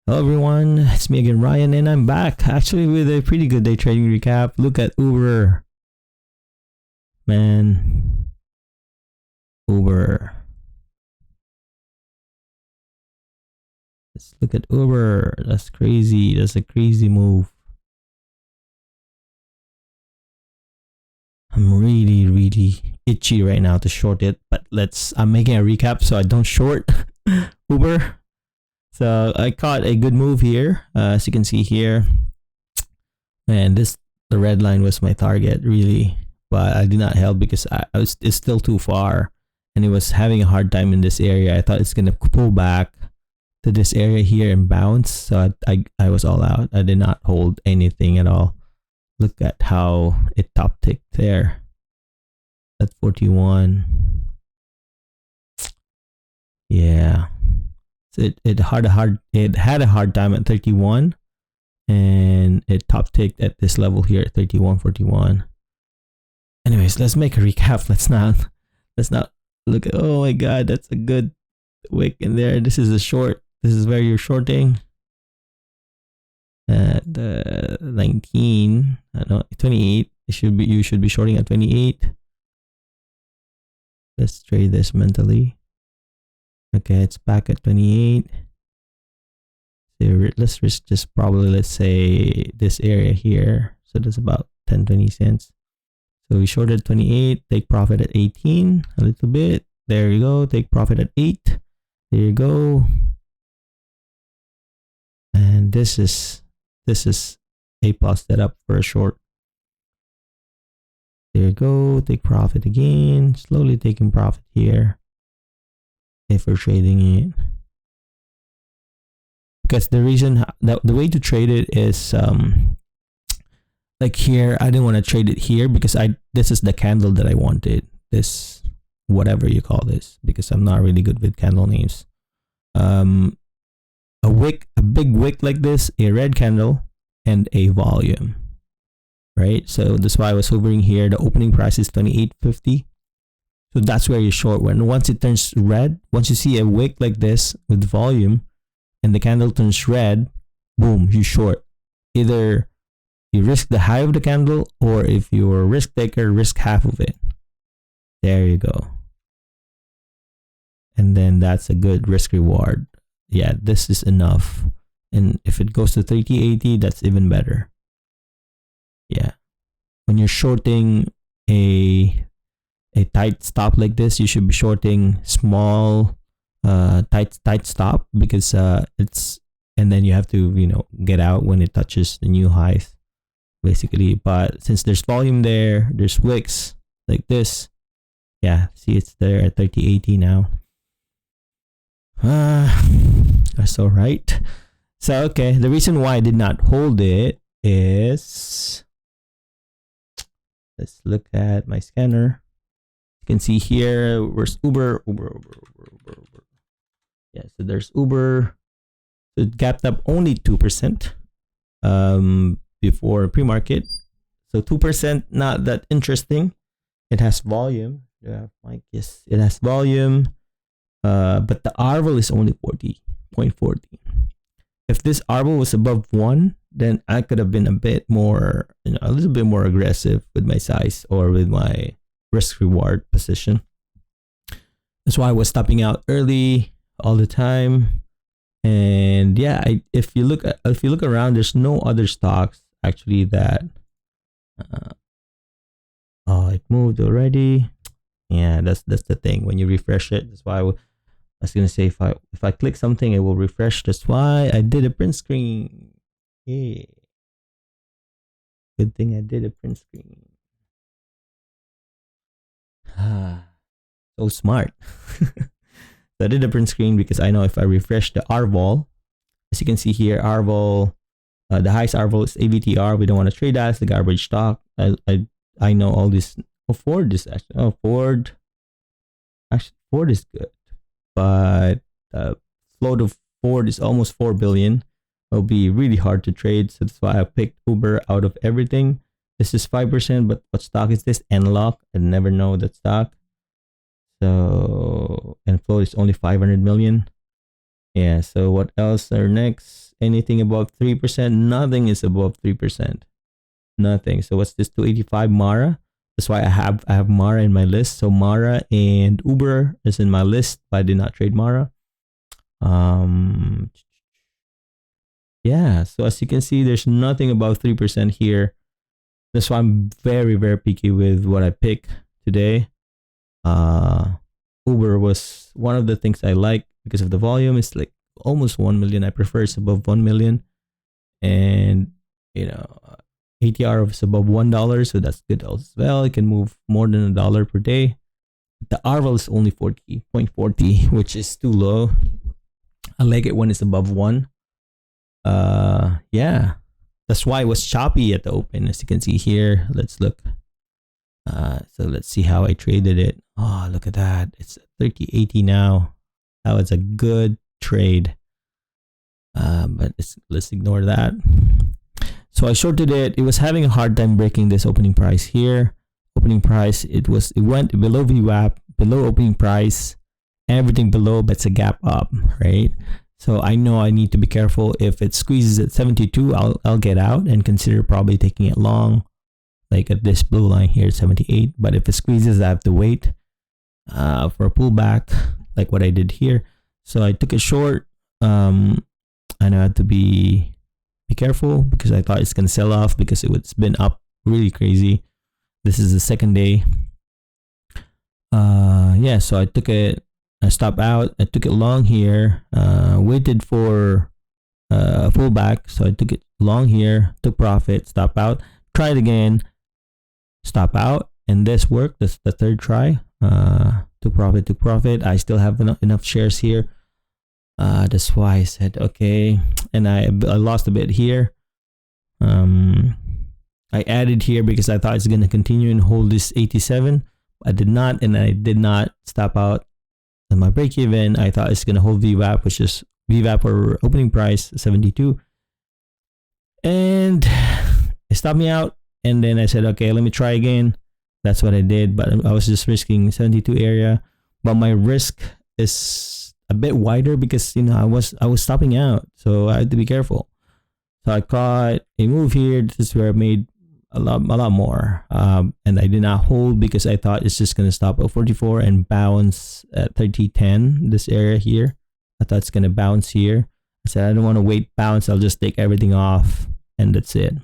Hello everyone, it's me again, Ryan, and I'm back actually with a pretty good day trading recap. Look at Uber, man. Uber. Let's look at Uber. That's crazy. That's a crazy move. I'm really itchy right now to short it, but I'm making a recap so I don't short Uber. So I caught a good move here, as you can see here. And the red line was my target really, but I did not help because it's still too far, and it was having a hard time in this area. I thought it's gonna pull back to this area here and bounce, so I was all out. I did not hold anything at all. Look at how it top ticked there at 41. Yeah. It had a hard time at 31, and it top ticked at this level here at 31.41. Anyways, let's make a recap. Let's not look at, oh my god, that's a good wick in there. This is a short. This is where you're shorting at 19. No, 28. You should be shorting at 28. Let's trade this mentally. Okay, it's back at 28. So let's risk just probably, let's say, this area here. So that's about 10-20 cents. So we shorted 28, take profit at 18, a little bit. There you go, take profit at 8. There you go. And this is A+ setup for a short. There you go, take profit again. Slowly taking profit here if we're trading it, because the reason that the way to trade it is like here, I didn't want to trade it here because this is the candle that I wanted, this whatever you call this, because I'm not really good with candle names. A big wick like this, a red candle, and a volume, right? So that's why I was hovering here. The opening price is 28.50. So that's where you short. Once it turns red, once you see a wick like this with volume and the candle turns red, boom, you short. Either you risk the high of the candle, or if you're a risk taker, risk half of it. There you go. And then that's a good risk reward. Yeah, this is enough. And if it goes to 30.80, that's even better. Yeah. When you're shorting a tight stop like this, you should be shorting small tight stop, because and then you have to get out when it touches the new highs basically. But since there's volume there, there's wicks like this, yeah, see, it's there at 30.80 now. That's all right. So okay, the reason why I did not hold it is, let's look at my scanner. You can see here, where's Uber. Yeah, so there's Uber. So it gapped up only 2% before pre-market. So 2%, not that interesting. It has volume. Yeah, Mike, yes, it has volume. But the RVL is only 40.40. If this RVL was above 1, then I could have been a bit more, a little bit more aggressive with my size or with my risk reward position. That's why I was stopping out early all the time. And yeah, if you look around, there's no other stocks actually that oh, it moved already. Yeah, that's the thing. When you refresh it, that's why I was gonna say, if I click something, it will refresh. That's why I did a print screen. Yeah, good thing I did a print screen. So smart. So I did a print screen because I know if I refresh the RVol, as you can see here, RVol, the highest RVol is AVTR. We don't want to trade that. It's the garbage stock. I know all this. Oh, Ford is actually. Oh, Ford. Actually, Ford is good, but float of Ford is almost 4 billion. It'll be really hard to trade. So that's why I picked Uber out of everything. This is 5%, but what stock is this? Enlock. I never know that stock. So, and float is only 500 million. Yeah, so what else are next? Anything above 3%? Nothing is above 3%. Nothing. So what's this? 285 Mara. That's why I have Mara in my list. So Mara and Uber is in my list, but I did not trade Mara. Yeah, so as you can see, there's nothing above 3% here. That's why I'm very, very picky with what I pick today. Uber was one of the things I like because of the volume. It's like almost 1 million. I prefer it's above 1 million. And, ATR is above $1, so that's good as well. It can move more than $1 per day. The RVL is only 40.40, which is too low. I like it when it's above 1. Yeah, that's why it was choppy at the open, as you can see here. Let's look. So let's see how I traded it. Oh, look at that. It's 30.80 now. That was a good trade. But let's ignore that. So I shorted it. It was having a hard time breaking this opening price here. Opening price, it went below VWAP, below opening price, everything below, but it's a gap up, right? So I know I need to be careful. If it squeezes at 72, I'll get out and consider probably taking it long, like at this blue line here, 78. But if it squeezes, I have to wait for a pullback, like what I did here. So I took it short. And I had to be careful because I thought it's gonna sell off because it's been up really crazy. This is the second day. Yeah, so I took it. I stopped out. I took it long here. Waited for a pullback, so I took it long here. Took profit. Stop out. Tried again. Stop out, and this worked. That's the third try. Took profit. Took profit. I still have enough shares here. That's why I said okay, and I lost a bit here. I added here because I thought it's gonna continue and hold this 87. I did not, and I did not stop out at my break even. I thought it's gonna hold VWAP, which is VWAP or opening price 72, and it stopped me out. And then I said, okay, let me try again. That's what I did, but I was just risking 72 area. But my risk is a bit wider because I was stopping out, so I had to be careful. So I caught a move here. This is where I made a lot more, and I did not hold because I thought it's just gonna stop at 44 and bounce at 30.10. This area here, I thought it's gonna bounce here. I said I don't want to wait bounce. I'll just take everything off, and that's it.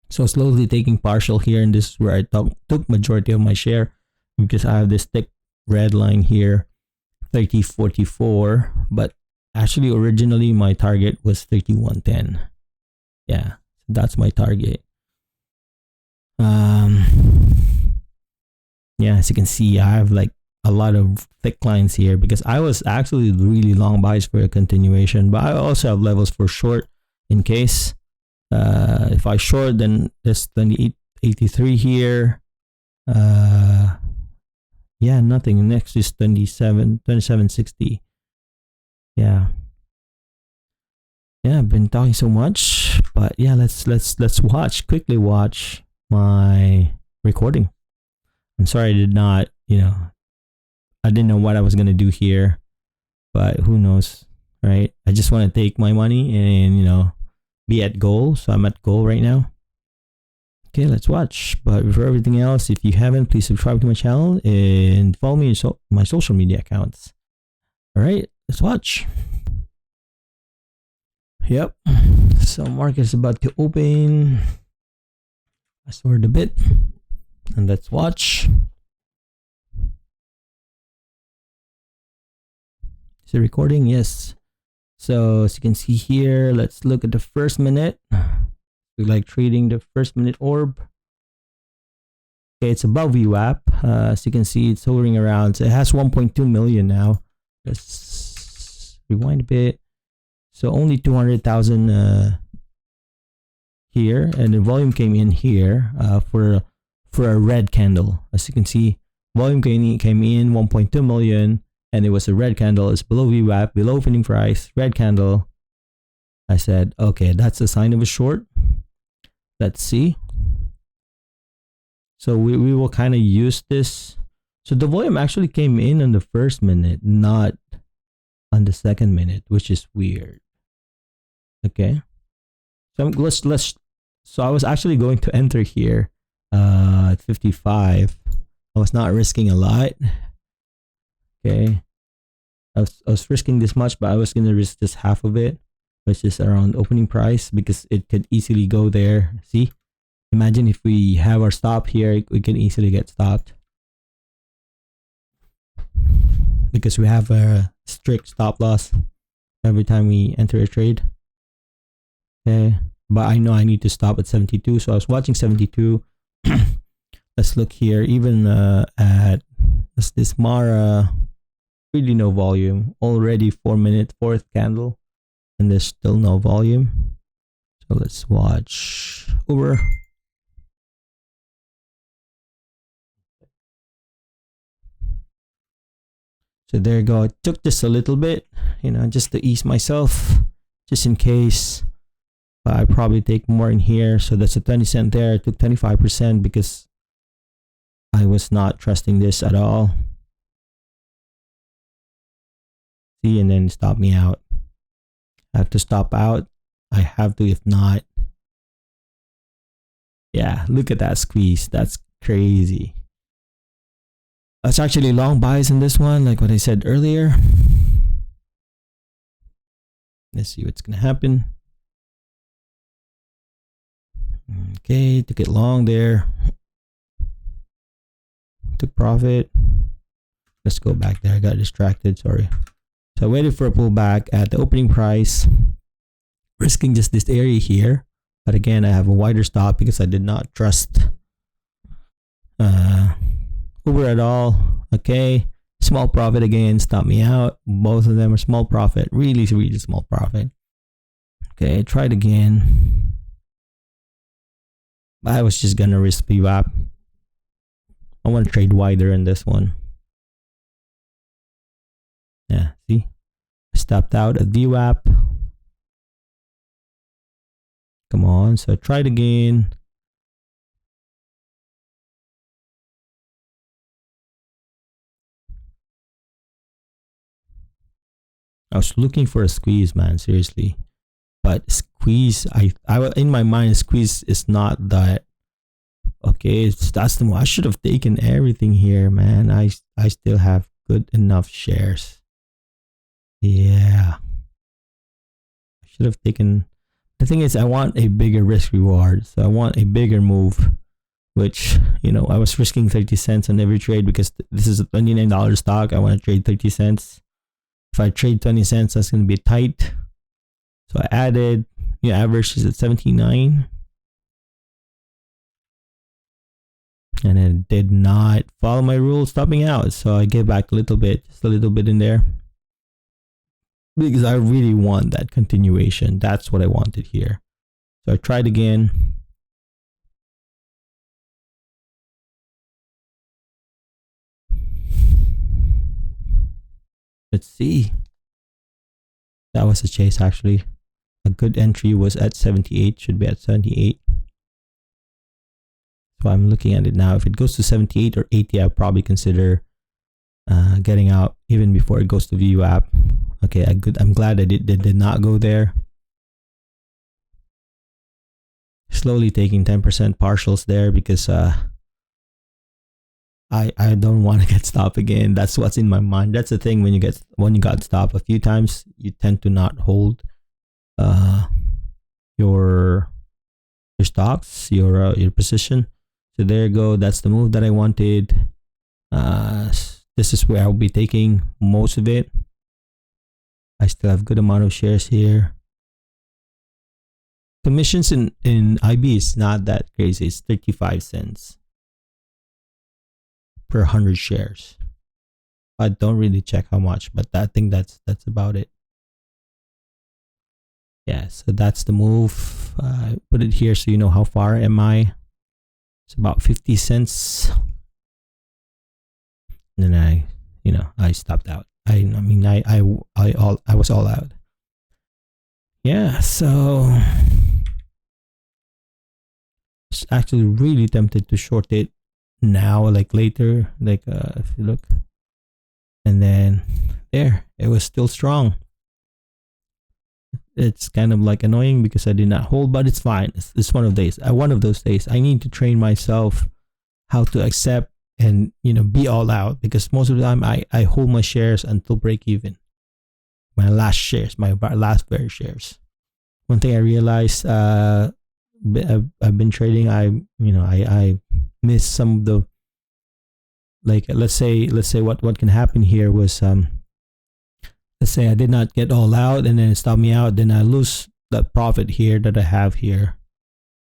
So slowly taking partial here, and this is where I took majority of my share because I have this thick red line here, 30.44, but actually originally my target was 31.10. Yeah, that's my target. Yeah, as you can see, I have like a lot of thick lines here because I was actually really long buys for a continuation, but I also have levels for short in case. If I short, then there's 28.83 here. Yeah, nothing. Next is 27.60. Yeah, I've been talking so much, but yeah, let's quickly watch my recording. I'm sorry I did not, I didn't know what I was gonna do here, but who knows, right? I just want to take my money and be at goal. So I'm at goal right now. Okay, let's watch. But before everything else, if you haven't, please subscribe to my channel and follow me on my social media accounts. All right, let's watch. Yep. So market is about to open. I stored a bit, and let's watch. Is it recording? Yes. So as you can see here, let's look at the first minute. We like trading the first minute orb. Okay, it's above VWAP. As you can see, it's hovering around. So it has 1.2 million now. Let's rewind a bit. So only 200,000 here, and the volume came in here for a red candle. As you can see, volume came in 1.2 million, and it was a red candle. It's below VWAP, below opening price, red candle. I said, okay, that's a sign of a short. Let's see. So we will kind of use this. So the volume actually came in on the first minute, not on the second minute, which is weird. Okay, so so I was actually going to enter here at 55. I was not risking a lot. Okay, I was risking this much, but I was gonna risk just half of it, which is around opening price, because it could easily go there. See, imagine if we have our stop here, we can easily get stopped because we have a strict stop loss every time we enter a trade. Okay, but I know I need to stop at 72, so I was watching 72. Let's look here. Even at this Mara, really no volume. Already 4-minute, fourth candle, and there's still no volume. So let's watch Uber. So there you go. I took just a little bit, just to ease myself, just in case. I probably take more in here. So that's a 20 cent there. I took 25% because I was not trusting this at all. See, and then stop me out. I have to stop out. I have to, if not. Yeah, look at that squeeze. That's crazy. That's actually long buys in this one, like what I said earlier. Let's see what's gonna happen. Okay, took it long there. Took profit. Let's go back there. I got distracted, sorry. So I waited for a pullback at the opening price, risking just this area here. But again, I have a wider stop because I did not trust Uber at all. Okay, small profit again, stop me out. Both of them are small profit, really small profit. Okay, tried again. I was just gonna risk VWAP. I want to trade wider in this one. Yeah, see, I stopped out at VWAP. Come on, so I tried again. I was looking for a squeeze, man, seriously. But squeeze, I in my mind, squeeze is not that. Okay, that's the I should have taken everything here, man. I still have good enough shares. Yeah, I should have taken. The thing is, I want a bigger risk reward, so I want a bigger move. Which, I was risking 30 cents on every trade because this is a $29 stock. I want to trade 30 cents. If I trade 20 cents, that's going to be tight. So I added, average is at 79. And it did not follow my rules, stopping out. So I get back a little bit, just a little bit in there. Because I really want that continuation. That's what I wanted here. So I tried again. Let's see. That was a chase actually. A good entry was at 78, should be at 78. So I'm looking at it now. If it goes to 78 or 80, I'll probably consider getting out even before it goes to VWAP. Okay, I'm glad I did not go there. Slowly taking 10% partials there because I don't want to get stopped again. That's what's in my mind. That's the thing, when you got stopped a few times, you tend to not hold your stocks, your position. So there you go. That's the move that I wanted. This is where I'll be taking most of it. I still have good amount of shares here. Commissions in IB is not that crazy. It's 35 cents per 100 shares. I don't really check how much, but I think that's about it. Yeah, so that's the move. Put it here so you know how far am I. It's about 50 cents. And then I stopped out. I was all out. Yeah, so it's actually really tempted to short it now, like later, like if you look, and then there, it was still strong. It's kind of like annoying because I did not hold, but it's fine. It's one of those days. I need to train myself how to accept and be all out, because most of the time I hold my shares until break even. My last very shares. One thing I realized, I've been trading. I missed some of the, like, let's say what can happen here was, let's say I did not get all out and then it stopped me out, then I lose that profit here that I have here.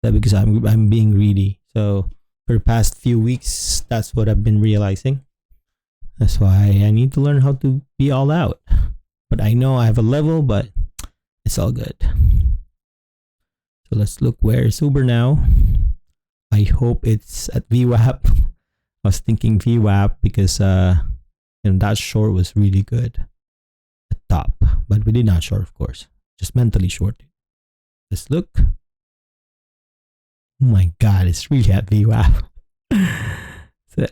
That because I'm being greedy. So for the past few weeks, that's what I've been realizing. That's why I need to learn how to be all out. But I know I have a level, but it's all good. So let's look, where is Uber now? I hope it's at VWAP. I was thinking VWAP because that short was really good at top, but we did not short, of course, just mentally shorted. Let's look. Oh my god, it's really at VWAP. So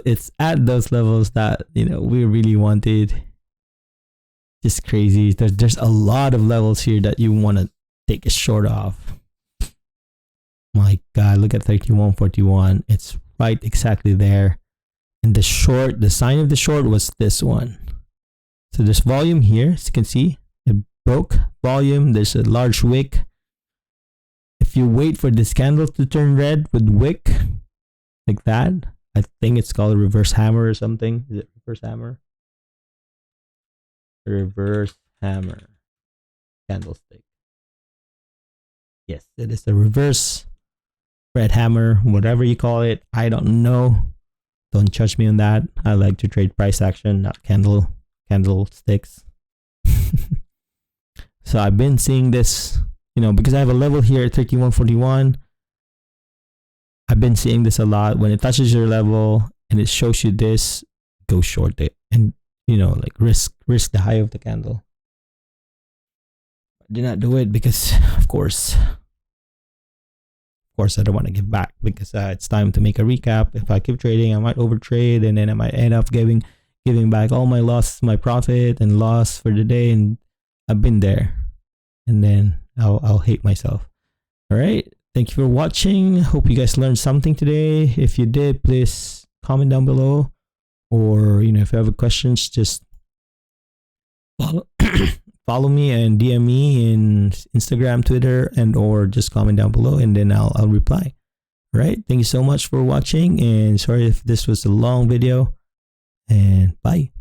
it's at those levels that we really wanted. Just crazy. There's a lot of levels here that you want to take a short off. My god, look at 31.41. It's right exactly there. And the sign of the short was this one. So there's volume here, as you can see. It broke volume. There's a large wick. If you wait for this candle to turn red with wick like that, I think it's called a reverse hammer or something. Is it reverse hammer? Reverse hammer candlestick. Yes, it is a reverse red hammer, whatever you call it. I don't know. Don't judge me on that. I like to trade price action, not candlesticks. So I've been seeing this, because I have a level here at 31.41. I've been seeing this a lot. When it touches your level and it shows you this, go short it and like risk the high of the candle. I did not do it because of course I don't want to give back, because it's time to make a recap. If I keep trading, I might overtrade and then I might end up giving back all my loss, my profit and loss for the day, and I've been there, and then I'll hate myself. All right, thank you for watching. Hope you guys learned something today. If you did, please comment down below, or if you have questions, just follow me and DM me in Instagram, Twitter, and or just comment down below, and then I'll reply. All right, thank you so much for watching, and sorry if this was a long video, and bye.